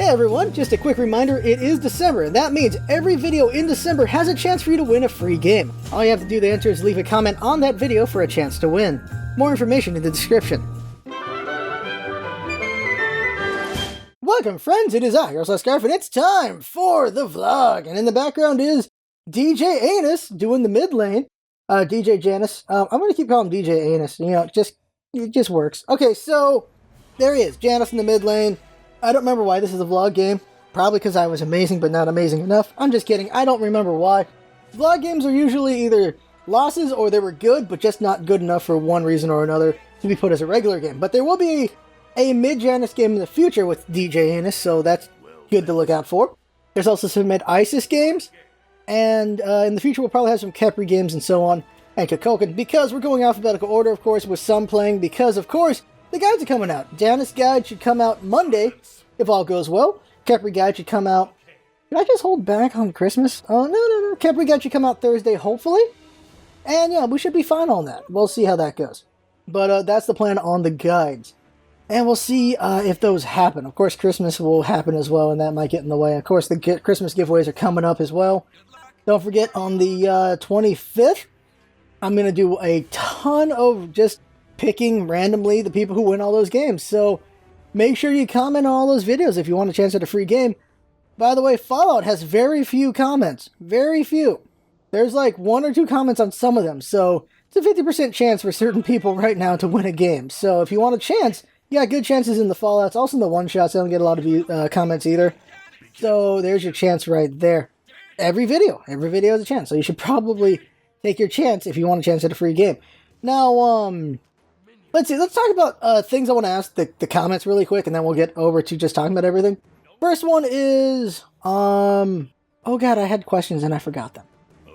everyone, just a quick reminder, it is December, and that means every video in December has a chance for you to win a free game. All you have to do to enter is leave a comment on that video for a chance to win. More information in the description. Welcome friends, it is I, your Scarf, and it's time for the vlog. And in the background is DJ Anus doing the mid lane. DJ Janus. I'm going to keep calling him DJ Anus, you know, it just works. Okay, so there he is, Janus in the mid lane. I don't remember why this is a vlog game. Probably because I was amazing, but not amazing enough. I'm just kidding. I don't remember why. Vlog games are usually either losses or they were good, but just not good enough for one reason or another to be put as a regular game. But there will be a mid-Janus game in the future with DJ Anus, so that's good to look out for. There's also some mid-Isis games, and in the future we'll probably have some Khepri games and so on, and Kukulkan, because we're going alphabetical order, of course, with some playing, because, of course, the guides are coming out. Janus guide should come out Monday, if all goes well. Khepri guide should come out... Did I just hold back on Christmas? Oh, no. Khepri guide should come out Thursday, hopefully. And yeah, we should be fine on that. We'll see how that goes. But that's the plan on the guides. And we'll see if those happen. Of course, Christmas will happen as well, and that might get in the way. Of course, the Christmas giveaways are coming up as well. Don't forget, on the 25th, I'm going to do a ton of just picking randomly the people who win all those games. So make sure you comment on all those videos if you want a chance at a free game. By the way, Fallout has very few comments. Very few. There's like 1 or 2 comments on some of them. So it's a 50% chance for certain people right now to win a game. So if you want a chance, you got good chances in the Fallouts. Also in the one-shots, I don't get a lot of comments either. So there's your chance right there. Every video has a chance. So you should probably take your chance if you want a chance at a free game. Now, let's see. Let's talk about things I want to ask the comments really quick, and then we'll get over to just talking about everything. First one is, oh god, I had questions and I forgot them.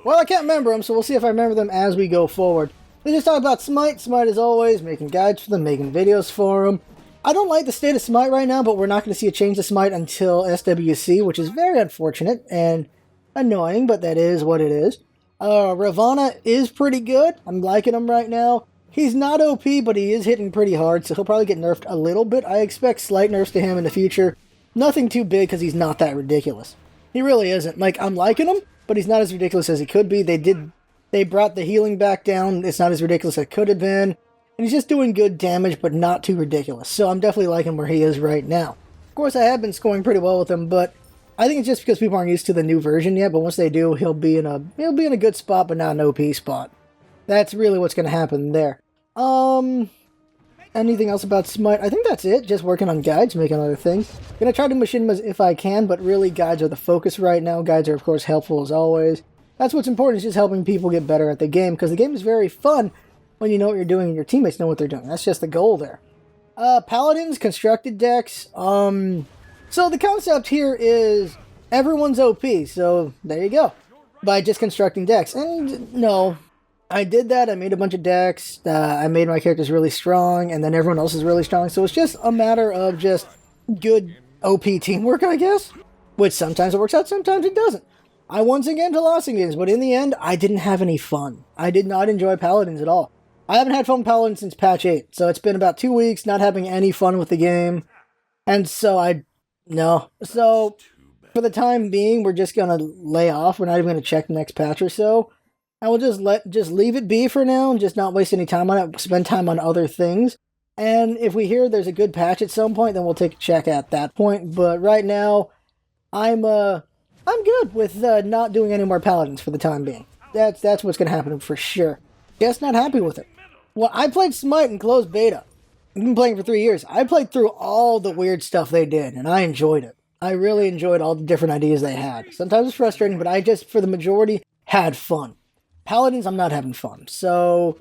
Well, I can't remember them, so we'll see if I remember them as we go forward. Let's just talk about Smite. Smite, as always, making guides for them, making videos for them. I don't like the state of Smite right now, but we're not going to see a change to Smite until SWC, which is very unfortunate and annoying, but that is what it is. Ravana is pretty good. I'm liking him right now. He's not OP, but he is hitting pretty hard, so he'll probably get nerfed a little bit. I expect slight nerfs to him in the future. Nothing too big, because he's not that ridiculous. He really isn't. Like, I'm liking him, but he's not as ridiculous as he could be. They brought the healing back down. It's not as ridiculous as it could have been. And he's just doing good damage, but not too ridiculous. So I'm definitely liking where he is right now. Of course, I have been scoring pretty well with him, but I think it's just because people aren't used to the new version yet. But once they do, he'll be in a good spot, but not an OP spot. That's really what's going to happen there. Anything else about Smite? I think that's it. Just working on guides, making other things. Gonna try to machinimas if I can, but really guides are the focus right now. Guides are, of course, helpful as always. That's what's important, is just helping people get better at the game, because the game is very fun when you know what you're doing and your teammates know what they're doing. That's just the goal there. Paladins, constructed decks. So the concept here is everyone's OP, so there you go. By just constructing decks. And no, I did that. I made a bunch of decks. I made my characters really strong, and then everyone else is really strong. So it's just a matter of just good OP teamwork, I guess. Which sometimes it works out, sometimes it doesn't. I once again lost in games, but in the end, I didn't have any fun. I did not enjoy Paladins at all. I haven't had fun with Paladins since patch 8, so it's been about 2 weeks not having any fun with the game. And so So for the time being, we're just gonna lay off. We're not even gonna check the next patch or so. And we'll just leave it be for now and just not waste any time on it. Spend time on other things. And if we hear there's a good patch at some point, then we'll take a check at that point. But right now, I'm good with not doing any more Paladins for the time being. That's what's going to happen for sure. Just not happy with it. Well, I played Smite in closed beta. I've been playing for 3 years. I played through all the weird stuff they did, and I enjoyed it. I really enjoyed all the different ideas they had. Sometimes it's frustrating, but I just, for the majority, had fun. Paladins, I'm not having fun. So,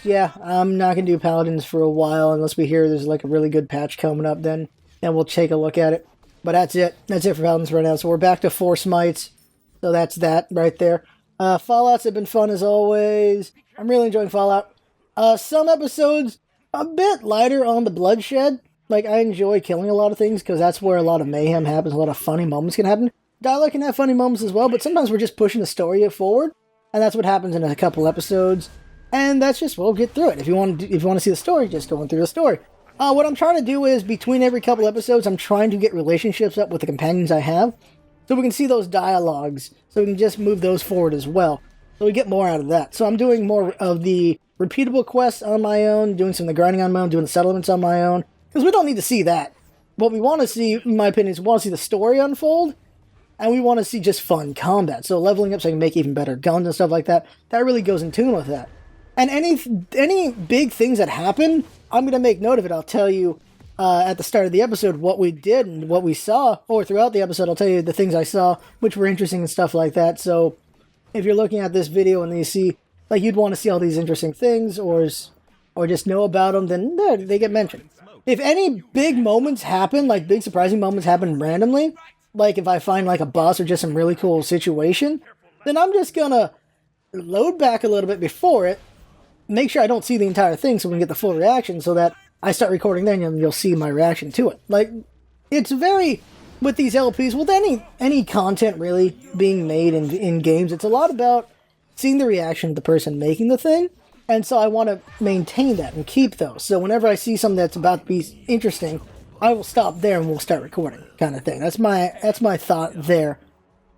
yeah, I'm not going to do Paladins for a while unless we hear there's like a really good patch coming up, then we'll take a look at it. But that's it. That's it for Paladins right now. So we're back to 4 Smites. So that's that right there. Fallouts have been fun as always. I'm really enjoying Fallout. Some episodes a bit lighter on the bloodshed. Like, I enjoy killing a lot of things because that's where a lot of mayhem happens. A lot of funny moments can happen. Dialogue can have funny moments as well, but sometimes we're just pushing the story forward. And that's what happens in a couple episodes. And that's just, we'll get through it. If you want to see the story, just going through the story. What I'm trying to do is, between every couple episodes, I'm trying to get relationships up with the companions I have, so we can see those dialogues, so we can just move those forward as well. So we get more out of that. So I'm doing more of the repeatable quests on my own, doing some of the grinding on my own, doing the settlements on my own, because we don't need to see that. What we want to see, in my opinion, is we want to see the story unfold, and we want to see just fun combat. So leveling up so I can make even better guns and stuff like that, that really goes in tune with that. And any big things that happen, I'm going to make note of it. I'll tell you at the start of the episode what we did and what we saw, or throughout the episode I'll tell you the things I saw, which were interesting and stuff like that. So if you're looking at this video and you see, like, you'd want to see all these interesting things, or just know about them, then there, they get mentioned. If any big moments happen, like big surprising moments happen randomly, like if I find like a boss or just some really cool situation, then I'm just gonna load back a little bit before it, make sure I don't see the entire thing so we can get the full reaction, so that I start recording then and you'll see my reaction to it. Like, it's very, with these LPs, with any content really being made in games, it's a lot about seeing the reaction of the person making the thing, and so I want to maintain that and keep those. So whenever I see something that's about to be interesting, I will stop there and we'll start recording, kind of thing. That's my thought there.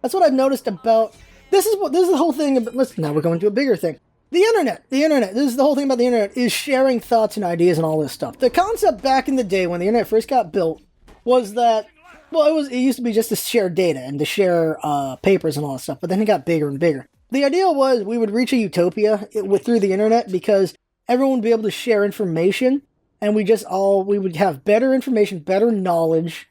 That's what I've noticed about, this is the whole thing about, now we're going to a bigger thing. The internet, this is the whole thing about the internet, is sharing thoughts and ideas and all this stuff. The concept back in the day when the internet first got built was that, well, it used to be just to share data and to share papers and all that stuff, but then it got bigger and bigger. The idea was we would reach a utopia through the internet because everyone would be able to share information, and we would have better information, better knowledge,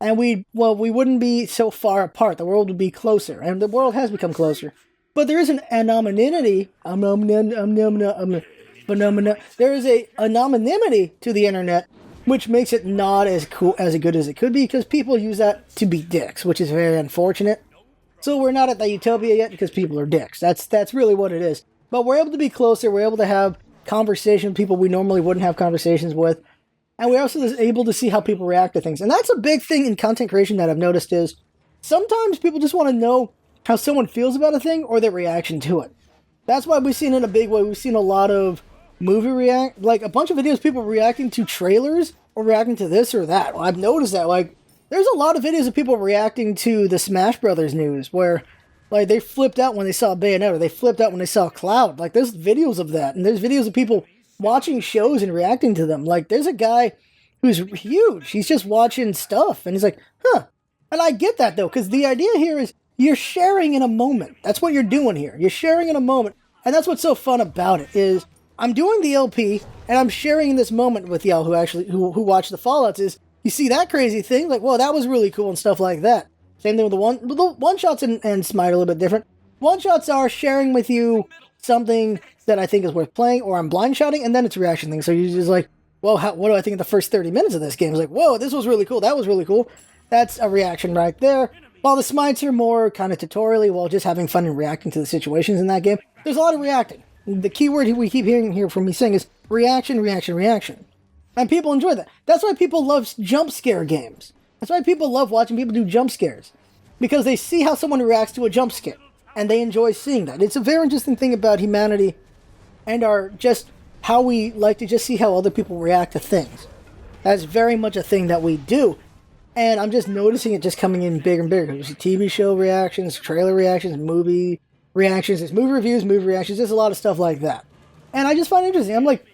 and we wouldn't be so far apart. The world would be closer, and the world has become closer. But there is an anonymity. There is a anonymity to the internet, which makes it not as cool, as good as it could be, because people use that to be dicks, which is very unfortunate. So we're not at the utopia yet because people are dicks. That's really what it is. But we're able to be closer. We're able to have conversations with people we normally wouldn't have conversations with. And we're also able to see how people react to things. And that's a big thing in content creation that I've noticed is sometimes people just want to know how someone feels about a thing or their reaction to it. That's why we've seen in a big way, we've seen a lot of like a bunch of videos, people reacting to trailers or reacting to this or that. Well, I've noticed that, like, there's a lot of videos of people reacting to the Smash Brothers news where, like, they flipped out when they saw Bayonetta, they flipped out when they saw Cloud. Like, there's videos of that, and there's videos of people watching shows and reacting to them. Like, there's a guy who's huge. He's just watching stuff, and he's like, huh. And I get that, though, because the idea here is you're sharing in a moment. That's what you're doing here. You're sharing in a moment, and that's what's so fun about it, is I'm doing the LP, and I'm sharing in this moment with y'all who watch the Fallouts. Is you see that crazy thing, like, whoa, that was really cool and stuff like that. Same thing with the one-shots and Smite are a little bit different. One-shots are sharing with you something that I think is worth playing, or I'm blind-shotting, and then it's a reaction thing. So you're just like, well, what do I think of the first 30 minutes of this game? It's like, whoa, this was really cool, that was really cool. That's a reaction right there. While the Smites are more kind of tutorially, while just having fun and reacting to the situations in that game, there's a lot of reacting. The key word we keep hearing here from me saying is reaction, reaction, reaction. And people enjoy that. That's why people love jump scare games. That's why people love watching people do jump scares. Because they see how someone reacts to a jump scare. And they enjoy seeing that. It's a very interesting thing about humanity and how we like to just see how other people react to things. That's very much a thing that we do. And I'm just noticing it just coming in bigger and bigger. There's TV show reactions, trailer reactions, movie reactions, there's movie reviews, movie reactions, there's a lot of stuff like that. And I just find it interesting. I'm like,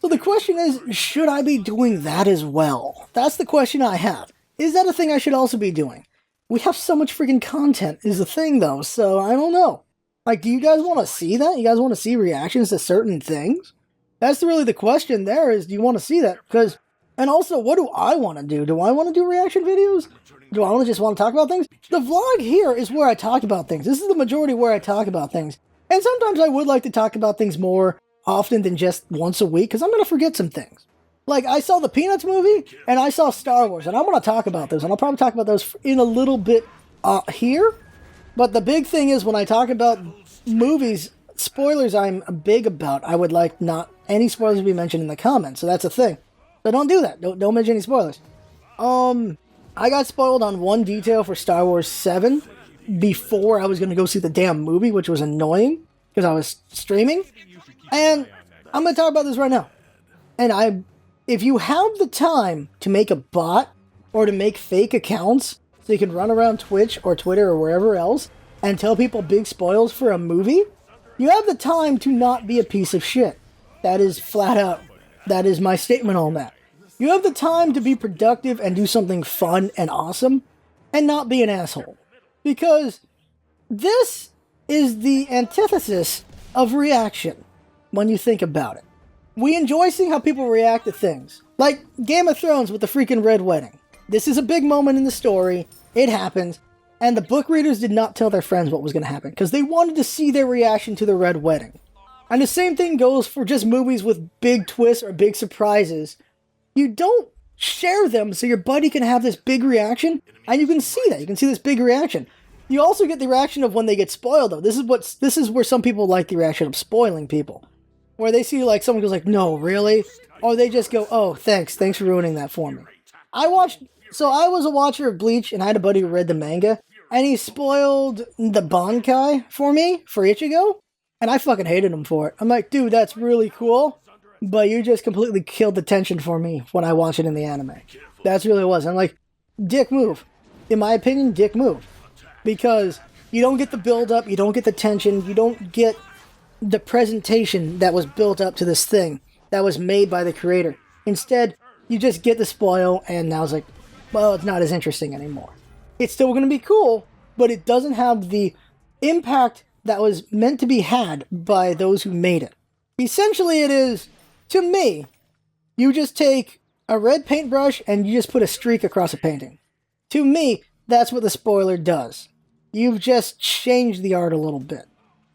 so the question is, should I be doing that as well? That's the question I have. Is that a thing I should also be doing? We have so much freaking content is the thing, though, so I don't know. Like, do you guys want to see that? You guys want to see reactions to certain things? That's really the question there, is do you want to see that? Because, and also, what do I want to do? Do I want to do reaction videos? Do I just want to talk about things? The vlog here is where I talk about things. This is the majority where I talk about things. And sometimes I would like to talk about things more often than just once a week, because I'm going to forget some things. Like, I saw the Peanuts movie, and I saw Star Wars, and I want to talk about those, and I'll probably talk about those in a little bit here. But the big thing is, when I talk about movies, spoilers I'm big about. I would like not any spoilers to be mentioned in the comments, so that's a thing. So don't do that. Don't mention any spoilers. I got spoiled on one detail for Star Wars 7 before I was going to go see the damn movie, which was annoying, because I was streaming. And I'm going to talk about this right now. And if you have the time to make a bot or to make fake accounts so you can run around Twitch or Twitter or wherever else and tell people big spoils for a movie, you have the time to not be a piece of shit. That is flat out. That is my statement on that. You have the time to be productive and do something fun and awesome and not be an asshole. Because this is the antithesis of reaction when you think about it. We enjoy seeing how people react to things. Like Game of Thrones with the freaking Red Wedding. This is a big moment in the story. It happens. And the book readers did not tell their friends what was going to happen because they wanted to see their reaction to the Red Wedding. And the same thing goes for just movies with big twists or big surprises. You don't share them so your buddy can have this big reaction, and you can see that. You can see this big reaction. You also get the reaction of when they get spoiled, though. This is where some people like the reaction of spoiling people. Where they see, like, someone goes like, no, really? Or they just go, oh, thanks for ruining that for me. I was a watcher of Bleach, and I had a buddy who read the manga, and he spoiled the Bankai for me, for Ichigo, and I fucking hated him for it. I'm like, dude, that's really cool, but you just completely killed the tension for me when I watch it in the anime. That's really what it was. I'm like, dick move. In my opinion, dick move. Because you don't get the build-up, you don't get the tension, you don't get the presentation that was built up to this thing that was made by the creator. Instead, you just get the spoil, and now it's like, well, it's not as interesting anymore. It's still going to be cool, but it doesn't have the impact that was meant to be had by those who made it. Essentially, it is, to me, you just take a red paintbrush and you just put a streak across a painting. To me, that's what the spoiler does. You've just changed the art a little bit.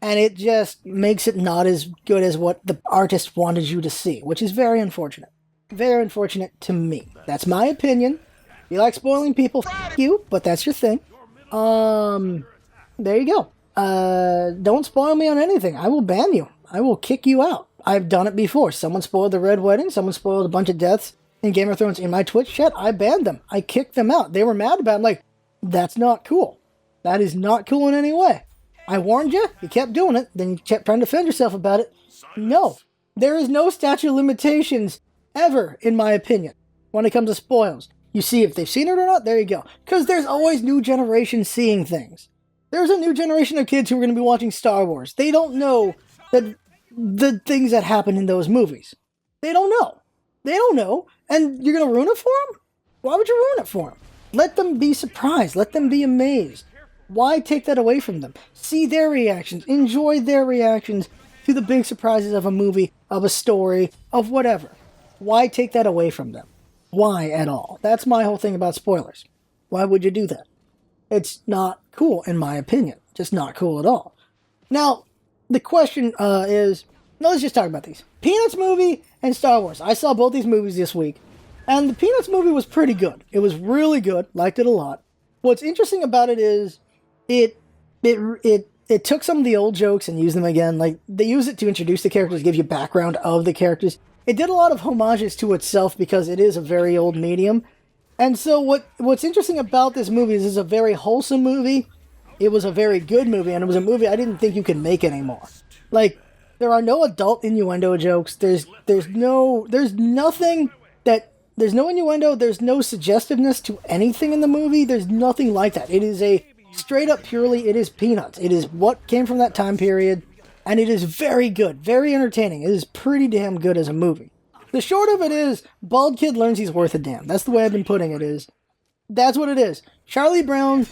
And it just makes it not as good as what the artist wanted you to see, which is very unfortunate. Very unfortunate to me. That's my opinion. If you like spoiling people, f*** you, but that's your thing. There you go. Don't spoil me on anything. I will ban you. I will kick you out. I've done it before. Someone spoiled the Red Wedding. Someone spoiled a bunch of deaths in Game of Thrones in my Twitch chat. I banned them. I kicked them out. They were mad about it. I'm like, that's not cool. That is not cool in any way. I warned you. You kept doing it. Then you kept trying to defend yourself about it. No. There is no statute of limitations ever, in my opinion, when it comes to spoils. You see if they've seen it or not, there you go. Because there's always new generations seeing things. There's a new generation of kids who are going to be watching Star Wars. They don't know that the things that happen in those movies. They don't know. They don't know. And you're going to ruin it for them? Why would you ruin it for them? Let them be surprised. Let them be amazed. Why take that away from them? See their reactions. Enjoy their reactions to the big surprises of a movie, of a story, of whatever. Why take that away from them? Why at all? That's my whole thing about spoilers. Why would you do that? It's not cool, in my opinion. Just not cool at all. Now, the question is... No, let's just talk about these. Peanuts movie and Star Wars. I saw both these movies this week. And the Peanuts movie was pretty good. It was really good. Liked it a lot. What's interesting about it is... It took some of the old jokes and used them again. Like, they use it to introduce the characters, give you background of the characters. It did a lot of homages to itself because it is a very old medium. And so what's interesting about this movie is it's a very wholesome movie. It was a very good movie, and it was a movie I didn't think you could make anymore. Like, there are no adult innuendo jokes. There's no innuendo, there's no suggestiveness to anything in the movie. There's nothing like that. It is a straight up purely, it is Peanuts. It is what came from that time period, and it is very good, very entertaining. It is pretty damn good as a movie. The short of it is, bald kid learns he's worth a damn. That's the way I've been putting it is. That's what it is. Charlie Brown,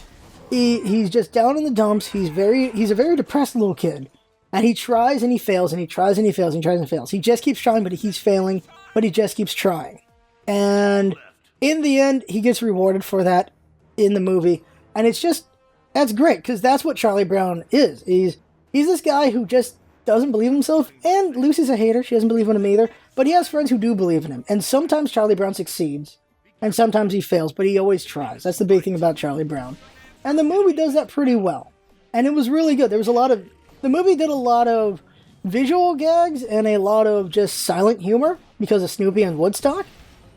he's just down in the dumps. He's a very depressed little kid. And he tries and he fails, and he tries and he fails, and he tries and fails. He just keeps trying, but he keeps failing, but he just keeps trying. And in the end, he gets rewarded for that in the movie. And it's just, that's great, because that's what Charlie Brown is. He's this guy who just doesn't believe in himself, and Lucy's a hater. She doesn't believe in him either, but he has friends who do believe in him. And sometimes Charlie Brown succeeds, and sometimes he fails, but he always tries. That's the big thing about Charlie Brown. And the movie does that pretty well. And it was really good. The movie did a lot of visual gags and a lot of just silent humor because of Snoopy and Woodstock.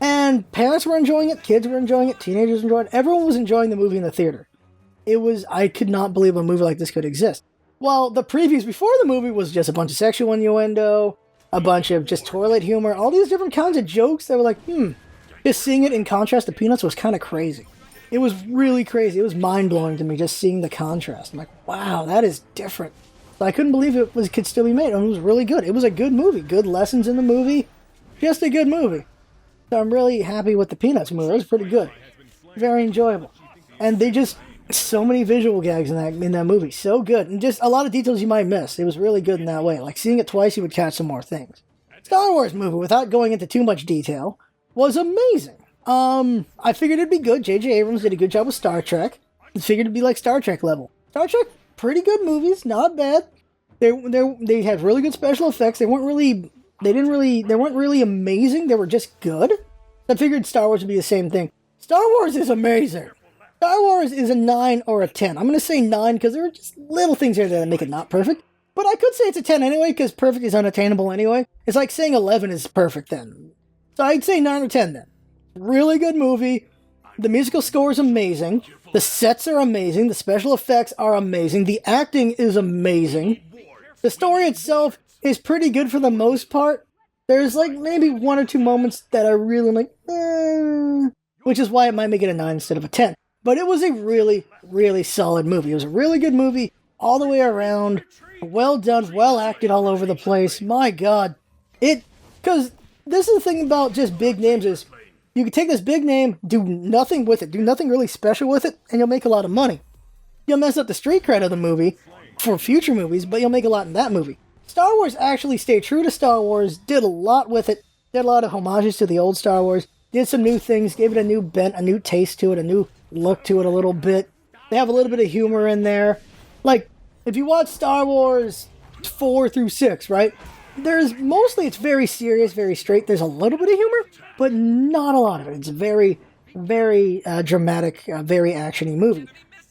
And parents were enjoying it, kids were enjoying it, teenagers were enjoying it. Everyone was enjoying the movie in the theater. I could not believe a movie like this could exist. Well, the previews before the movie was just a bunch of sexual innuendo, a bunch of just toilet humor, all these different kinds of jokes that were like, just seeing it in contrast to Peanuts was kind of crazy. It was really crazy. It was mind-blowing to me just seeing the contrast. I'm like, wow, that is different. I couldn't believe could still be made. And it was really good. It was a good movie. Good lessons in the movie. Just a good movie. So I'm really happy with the Peanuts movie. It was pretty good. Very enjoyable. And they just, so many visual gags in that movie. So good. And just a lot of details you might miss. It was really good in that way. Like seeing it twice, you would catch some more things. Star Wars movie, without going into too much detail, was amazing. I figured it'd be good. J.J. Abrams did a good job with Star Trek. I figured it'd be like Star Trek level. Star Trek, pretty good movies, not bad. They had really good special effects. They weren't really amazing. They were just good. I figured Star Wars would be the same thing. Star Wars is amazing. Star Wars is a 9 or a 10. I'm going to say 9 because there are just little things here that make it not perfect. But I could say it's a 10 anyway because perfect is unattainable anyway. It's like saying 11 is perfect then. So I'd say 9 or 10 then. Really good movie. The musical score is amazing. The sets are amazing. The special effects are amazing. The acting is amazing. The story itself is pretty good for the most part. There's like maybe 1 or 2 moments that are really like, which is why it might make it a 9 instead of a 10. But it was a really, really solid movie. It was a really good movie all the way around. Well done, well acted all over the place. My God. Because this is the thing about just big names is, you can take this big name, do nothing with it, do nothing really special with it, and you'll make a lot of money. You'll mess up the street cred of the movie for future movies, but you'll make a lot in that movie. Star Wars actually stayed true to Star Wars, did a lot with it, did a lot of homages to the old Star Wars, did some new things, gave it a new bent, a new taste to it, a new look to it a little bit. They have a little bit of humor in there. Like, if you watch Star Wars 4 through 6, right? It's very serious, very straight. There's a little bit of humor, but not a lot of it. It's a very, very dramatic, very actiony movie.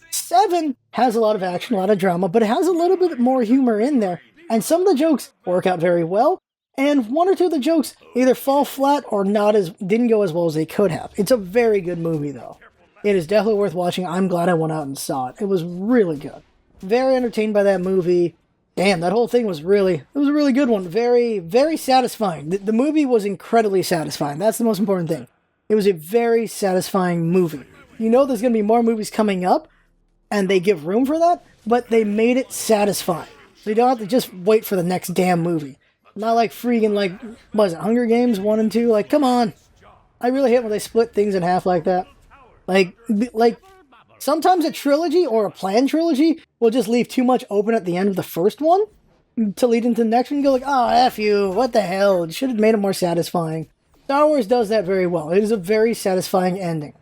7 has a lot of action, a lot of drama, but it has a little bit more humor in there. And some of the jokes work out very well, and 1 or 2 of the jokes either fall flat or didn't go as well as they could have. It's a very good movie, though. It is definitely worth watching. I'm glad I went out and saw it. It was really good. Very entertained by that movie. Damn, that whole thing was a really good one. Very, very satisfying. The movie was incredibly satisfying. That's the most important thing. It was a very satisfying movie. You know there's going to be more movies coming up, and they give room for that, but they made it satisfying. So you don't have to just wait for the next damn movie. Not like freaking, what is it, Hunger Games 1 and 2? Like, come on. I really hate when they split things in half like that. Like, sometimes a trilogy or a planned trilogy will just leave too much open at the end of the first one to lead into the next one. You go like, oh, F you, what the hell? You should have made it more satisfying. Star Wars does that very well. It is a very satisfying ending.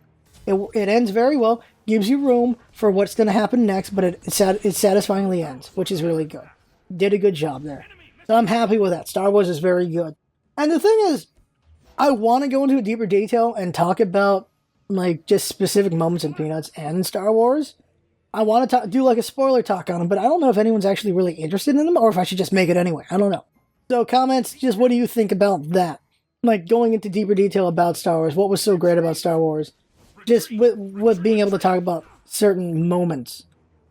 It ends very well, gives you room for what's going to happen next, but it satisfyingly ends, which is really good. Did a good job there. So I'm happy with that. Star Wars is very good. And the thing is, I want to go into a deeper detail and talk about just specific moments in Peanuts and Star Wars. I want to do a spoiler talk on them, but I don't know if anyone's actually really interested in them or if I should just make it anyway. I don't know. So comments, just what do you think about that? Going into deeper detail about Star Wars. What was so great about Star Wars? Just with being able to talk about certain moments,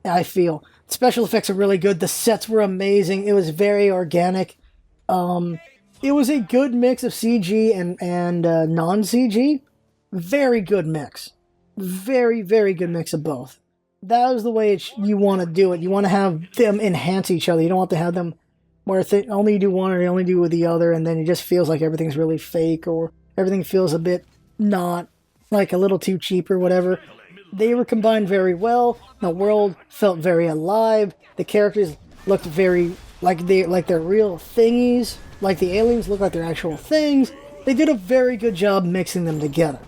I feel. Special effects are really good. The sets were amazing. It was very organic. It was a good mix of CG and non-CG. Very good mix. Very, very good mix of both. That is the way you want to do it. You want to have them enhance each other. You don't want to have them where only you do one or you only do with the other, and then it just feels like everything's really fake or everything feels a bit not, a little too cheap or whatever. They were combined very well. The world felt very alive. The characters looked very like they're real thingies. Like the aliens look like they're actual things. They did a very good job mixing them together.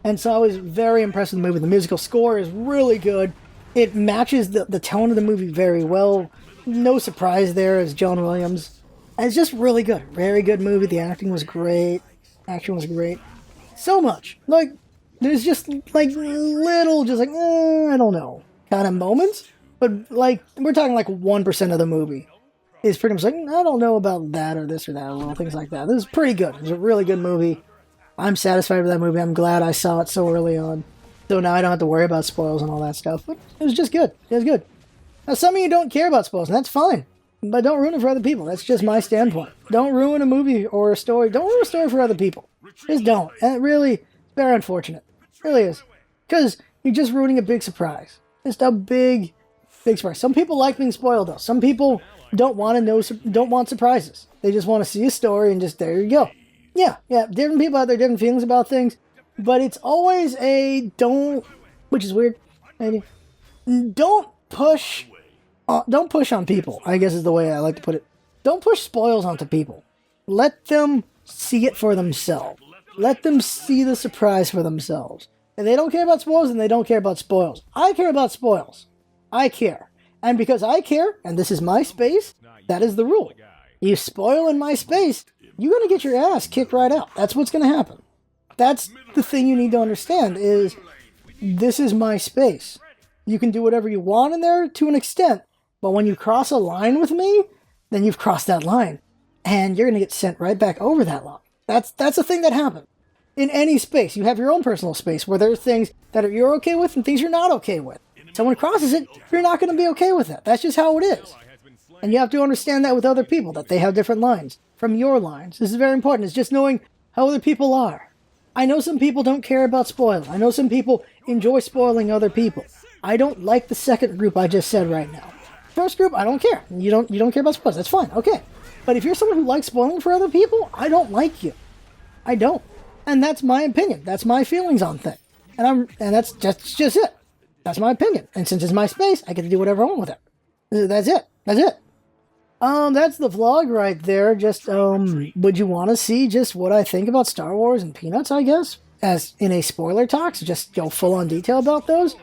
And so I was very impressed with the movie. The musical score is really good. It matches the tone of the movie very well. No surprise there as John Williams. And it's just really good. Very good movie. The acting was great. Action was great. So much. There's just, little, I don't know, kind of moments. But, we're talking 1% of the movie is pretty much I don't know about that or this or that, little things like that. This is pretty good. It's a really good movie. I'm satisfied with that movie. I'm glad I saw it so early on. So now I don't have to worry about spoils and all that stuff. But it was just good. It was good. Now, some of you don't care about spoils, and that's fine. but don't ruin it for other people. That's just my standpoint. Don't ruin a movie or a story. Don't ruin a story for other people. Just don't. And it really, it's very unfortunate. It really is. Because you're just ruining a big surprise. Just a big surprise. Some people like being spoiled, though. Some people don't want to know, don't want surprises. They just want to see a story and just, there you go. Yeah. Different people have their different feelings about things. But it's always a don't, which is weird, maybe. Don't push on people, I guess is the way I like to put it. Don't push spoils onto people. Let them see it for themselves. Let them see the surprise for themselves. If they don't care about spoils, then they don't care about spoils. I care about spoils. I care. And because I care, and this is my space, that is the rule. You spoil in my space, you're going to get your ass kicked right out. That's what's going to happen. That's the thing you need to understand is this is my space. You can do whatever you want in there to an extent, but when you cross a line with me, then you've crossed that line, and you're going to get sent right back over that line. That's a thing that happens. In any space, you have your own personal space where there's things that you're okay with and things you're not okay with. Someone crosses it, you're not going to be okay with that. That's just how it is. And you have to understand that with other people, that they have different lines from your lines. This is very important. It's just knowing how other people are. I know some people don't care about spoiling. I know some people enjoy spoiling other people. I don't like the second group I just said right now. First group, I don't care. You don't care about spoilers. That's fine. Okay. But if you're someone who likes spoiling for other people, I don't like you. I don't. And that's my opinion. That's my feelings on things. And that's just it. That's my opinion. And since it's my space, I get to do whatever I want with it. That's it. That's the vlog right there. Just, would you want to see just what I think about Star Wars and Peanuts, I guess? As in a spoiler talk, so just go full on detail about those.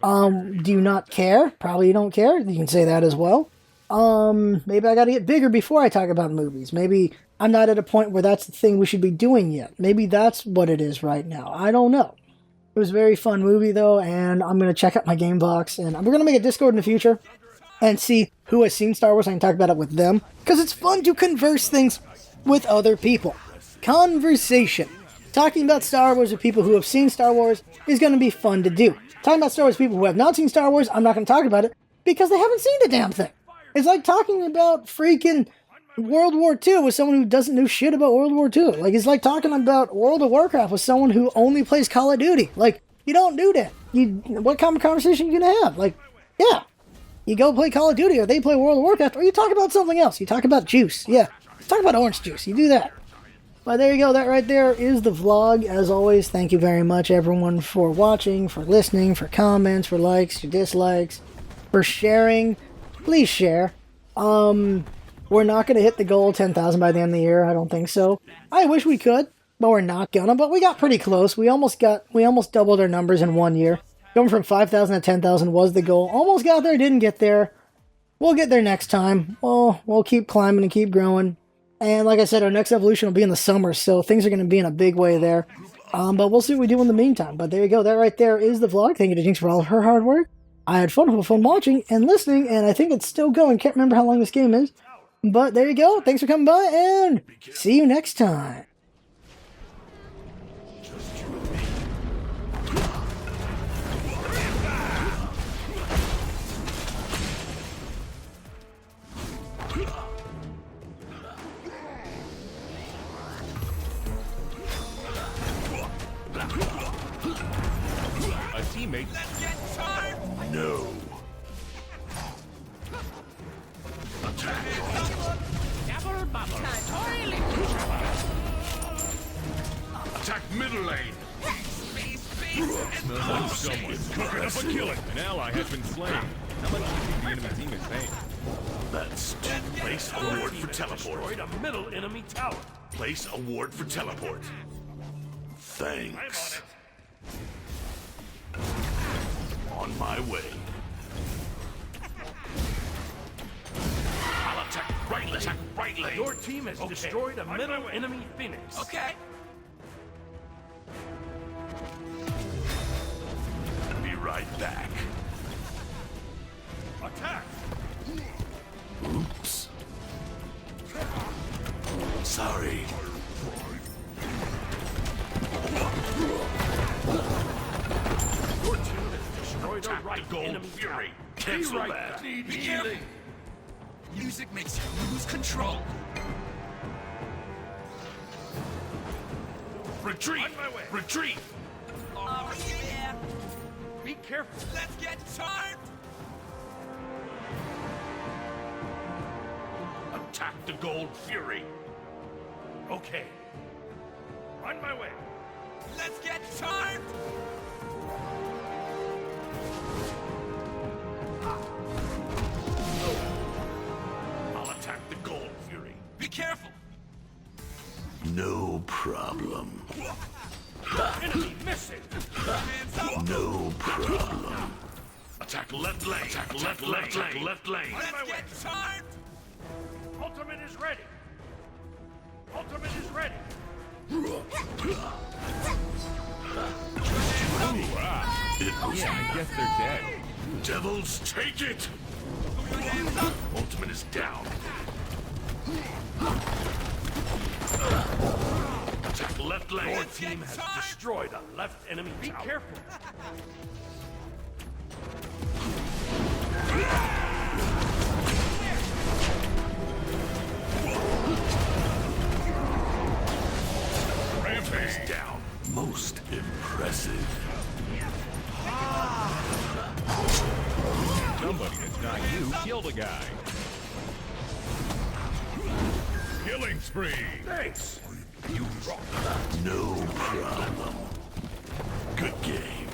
Do you not care? Probably you don't care. You can say that as well. Maybe I gotta get bigger before I talk about movies. Maybe I'm not at a point where that's the thing we should be doing yet. Maybe that's what it is right now. I don't know. It was a very fun movie, though, and I'm going to check out my game box, and we're going to make a Discord in the future and see who has seen Star Wars. I can talk about it with them, because it's fun to converse things with other people. Conversation. Talking about Star Wars with people who have seen Star Wars is going to be fun to do. Talking about Star Wars with people who have not seen Star Wars, I'm not going to talk about it, because they haven't seen the damn thing. It's like talking about freaking World War II with someone who doesn't know shit about World War II. Like, it's like talking about World of Warcraft with someone who only plays Call of Duty. Like, you don't do that. What kind of conversation are you going to have? Like, yeah. You go play Call of Duty, or they play World of Warcraft, or you talk about something else. You talk about juice. Yeah. Talk about orange juice. You do that. But there you go. That right there is the vlog. As always, thank you very much, everyone, for watching, for listening, for comments, for likes, for dislikes, for sharing. Please share. We're not going to hit the goal 10,000 by the end of the year. I don't think so. I wish we could, but we're not gonna. But we got pretty close. We almost doubled our numbers in 1 year. Going from 5,000 to 10,000 was the goal. Almost got there, didn't get there. We'll get there next time. We'll keep climbing and keep growing. And like I said, our next evolution will be in the summer, so things are going to be in a big way there. But we'll see what we do in the meantime. But there you go. That right there is the vlog. Thank you to Jinx for all of her hard work. I had fun watching and listening, and I think it's still going. Can't remember how long this game is. But there you go. Thanks for coming by, and see you next time. A teammate. No. Attack middle lane. Smells like someone's cooking up a killing. An ally has been slain. How much do you think the enemy team is paying? That's place award for teleport. Destroyed a middle enemy tower. Place award for teleport. Thanks. On my way. I'll attack right lane. Your team has destroyed a middle enemy Phoenix. Okay. Be right back. Attack! Oops. Sorry. Your team has destroyed a right enemy fury. Cancel that. Need healing. Music makes you lose control. Retreat! On my way. Retreat! Oh, yeah. Be careful! Let's get charmed. Attack the Gold Fury! Okay. On my way! Let's get charmed. I'll attack the Gold Fury. Be careful. No problem. Enemy missing! Hands up. No problem. Attack left lane! Attack left lane! Attack left lane! Let's get charmed. Ultimate is ready! Ultimate is ready! I guess they're dead. Devils, take it! Ultimate is down. Attack left lane. Your team has destroyed a left enemy tower. Be careful. Rampage down. Most impressive. Somebody that's not you killed a guy. Killing spree. Thanks. You rock. No problem. Good game.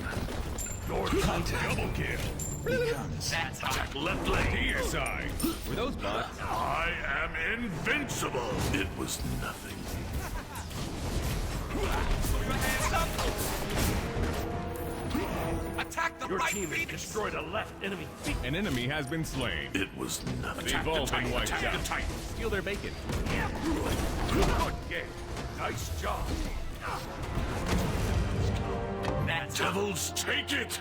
Your titan. Double kill. Attack left lane. To your side. Were those bots? I am invincible. It was nothing. Attack the Your right team has Phoenix. destroyed a left enemy feet. An enemy has been slain. It was nothing. They've all been wiped Attack out. the titan. Steal their bacon. Good game. Nice job. That's Devils, take it!